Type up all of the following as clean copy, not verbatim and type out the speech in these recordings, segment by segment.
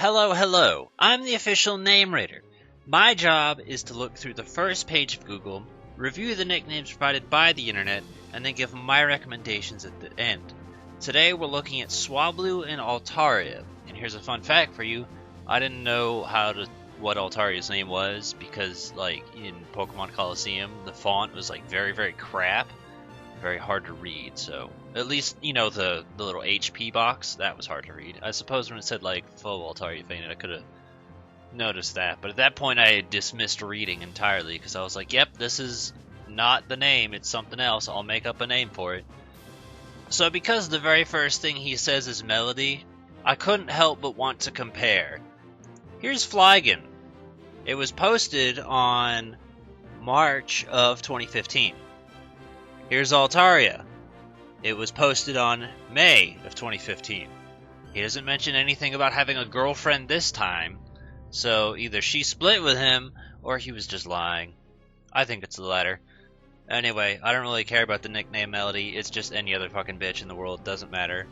Hello, hello. I'm the official name rater. My job is to look through the first page of Google, review the nicknames provided by the internet, and then give my recommendations at the end. Today we're looking at Swablu and Altaria. And here's a fun fact for you. I didn't know what Altaria's name was because in Pokemon Coliseum the font was very, very crap. Very hard to read, so at least the little HP box that was hard to read. I suppose when it said full Altaria fainted, I could have noticed that, but at that point I had dismissed reading entirely because I was like, yep, this is not the name, it's something else. I'll make up a name for it. So because the very first thing he says is Melody, I couldn't help but want to compare. Here's Flygon. It was posted on March of 2015. Here's Altaria. It was posted on May of 2015. He doesn't mention anything about having a girlfriend this time, so either she split with him or he was just lying. I think it's the latter. Anyway, I don't really care about the nickname Melody. It's just any other fucking bitch in the world. Doesn't matter.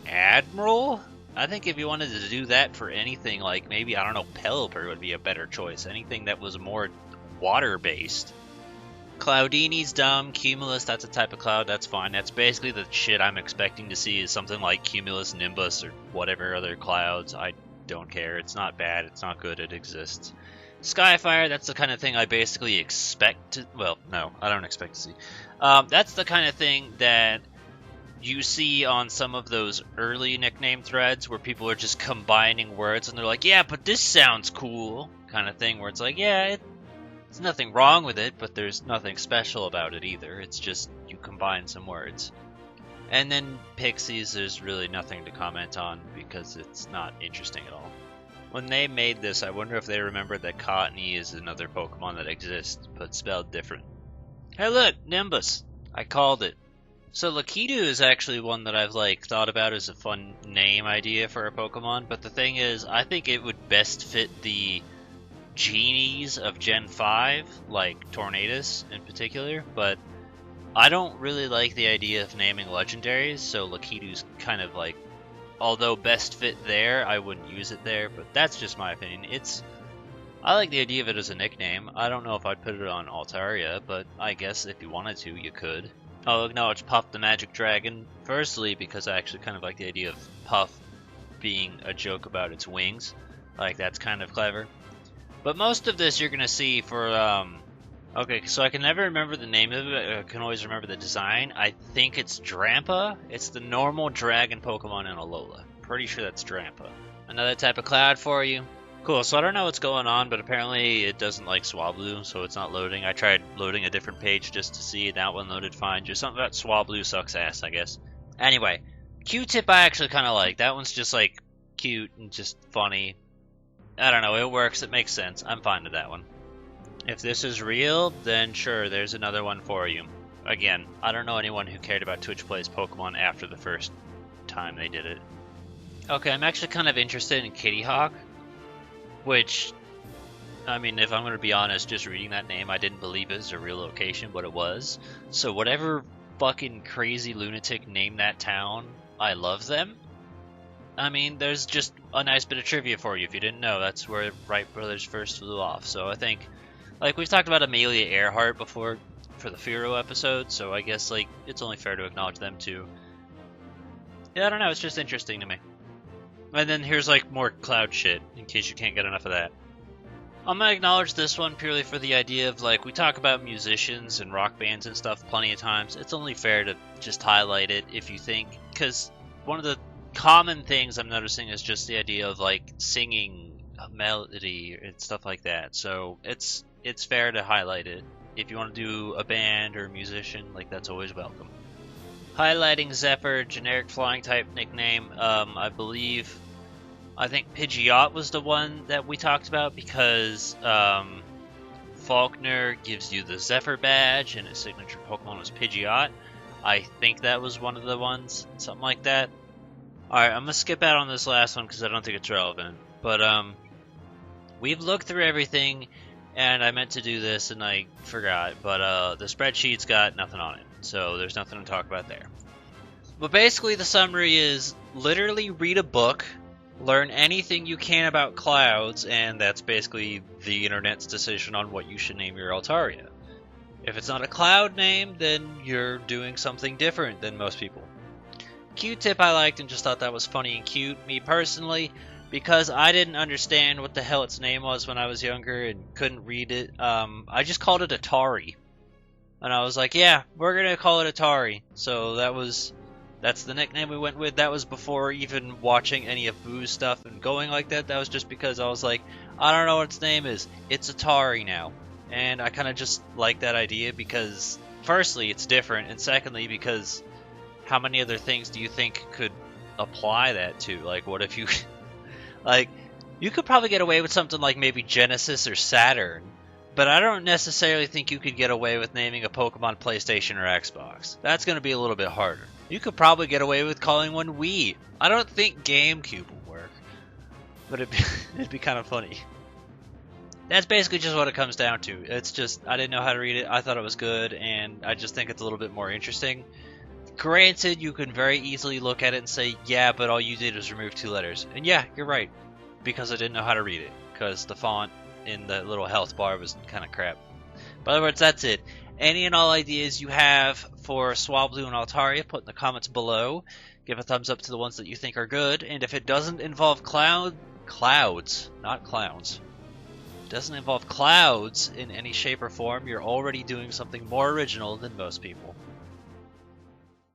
Admiral? I think if you wanted to do that for anything, maybe, I don't know, Pelipper would be a better choice. Anything that was more water-based. Cloudini's dumb. Cumulus, that's a type of cloud, that's fine. That's basically the shit I'm expecting to see, is something like Cumulus, Nimbus, or whatever other clouds. I don't care. It's not bad, it's not good, it exists. Skyfire, that's the kind of thing I basically expect to... Well, no, I don't expect to see. That's the kind of thing that you see on some of those early nickname threads where people are just combining words and they're like, yeah, but this sounds cool, kind of thing, where it's like, yeah, there's nothing wrong with it, but there's nothing special about it either. It's just you combine some words. And then Pixies, there's really nothing to comment on because it's not interesting at all. When they made this, I wonder if they remembered that Cottony is another Pokemon that exists, but spelled different. Hey look, Nimbus! I called it. So Lakitu is actually one that I've thought about as a fun name idea for a Pokemon, but the thing is, I think it would best fit the genies of Gen 5, like Tornadus in particular, but I don't really like the idea of naming legendaries, so Lakitu's kind of although best fit there, I wouldn't use it there, but that's just my opinion. I like the idea of it as a nickname. I don't know if I'd put it on Altaria, but I guess if you wanted to, you could. I'll acknowledge Puff the Magic Dragon, firstly because I actually kind of like the idea of Puff being a joke about its wings. That's kind of clever. But most of this you're going to see for, okay, so I can never remember the name of it, I can always remember the design. I think it's Drampa. It's the normal dragon Pokemon in Alola. Pretty sure that's Drampa. Another type of cloud for you. Cool, so I don't know what's going on, but apparently it doesn't like Swablu, so it's not loading. I tried loading a different page just to see, that one loaded fine. Just something about Swablu sucks ass, I guess. Anyway, Q-Tip I actually kind of like. That one's just cute and just funny. I don't know, it works, it makes sense. I'm fine with that one. If this is real, then sure, there's another one for you. Again, I don't know anyone who cared about Twitch Plays Pokemon after the first time they did it. Okay, I'm actually kind of interested in Kitty Hawk, which, I mean, if I'm going to be honest, just reading that name, I didn't believe it was a real location, but it was. So whatever fucking crazy lunatic named that town, I love them. I mean, there's just a nice bit of trivia for you if you didn't know. That's where Wright Brothers first flew off. So I think, we've talked about Amelia Earhart before for the Firo episode, so I guess, it's only fair to acknowledge them too. Yeah, I don't know, it's just interesting to me. And then here's, more cloud shit, in case you can't get enough of that. I'm gonna acknowledge this one purely for the idea of, we talk about musicians and rock bands and stuff plenty of times. It's only fair to just highlight it if you think, because one of the common things I'm noticing is just the idea of singing a melody and stuff like that. So it's fair to highlight it. If you want to do a band or a musician, that's always welcome. Highlighting Zephyr, generic flying type nickname. I think Pidgeot was the one that we talked about because Faulkner gives you the Zephyr badge and his signature Pokemon was Pidgeot. I think that was one of the ones, something like that. Alright, I'm going to skip out on this last one because I don't think it's relevant. But, we've looked through everything, and I meant to do this and I forgot. But, the spreadsheet's got nothing on it, so there's nothing to talk about there. But basically the summary is, literally read a book, Learn anything you can about clouds, and that's basically the internet's decision on what you should name your Altaria. If it's not a cloud name, then you're doing something different than most people. Q-Tip I liked and just thought that was funny and cute, me personally, because I didn't understand what the hell its name was when I was younger and couldn't read it. I just called it Atari. And I was like, yeah, we're gonna call it Atari. So that's the nickname we went with. That was before even watching any of Boo's stuff and going like that. That was just because I was like, I don't know what its name is. It's Atari now. And I kind of just like that idea because, firstly, it's different, and secondly, because how many other things do you think could apply that to? Like, what if you... like, you could probably get away with something like maybe Genesis or Saturn, but I don't necessarily think you could get away with naming a Pokemon PlayStation or Xbox. That's going to be a little bit harder. You could probably get away with calling one Wii. I don't think GameCube will work, but it'd be kind of funny. That's basically just what it comes down to. It's just, I didn't know how to read it, I thought it was good, and I just think it's a little bit more interesting. Granted, you can very easily look at it and say, yeah, but all you did was remove 2 letters. And yeah, you're right, because I didn't know how to read it, because the font in the little health bar was kind of crap. But in other words, that's it. Any and all ideas you have for Swablu and Altaria, put in the comments below. Give a thumbs up to the ones that you think are good, and if it doesn't involve clouds, not clowns, doesn't involve clouds in any shape or form, you're already doing something more original than most people.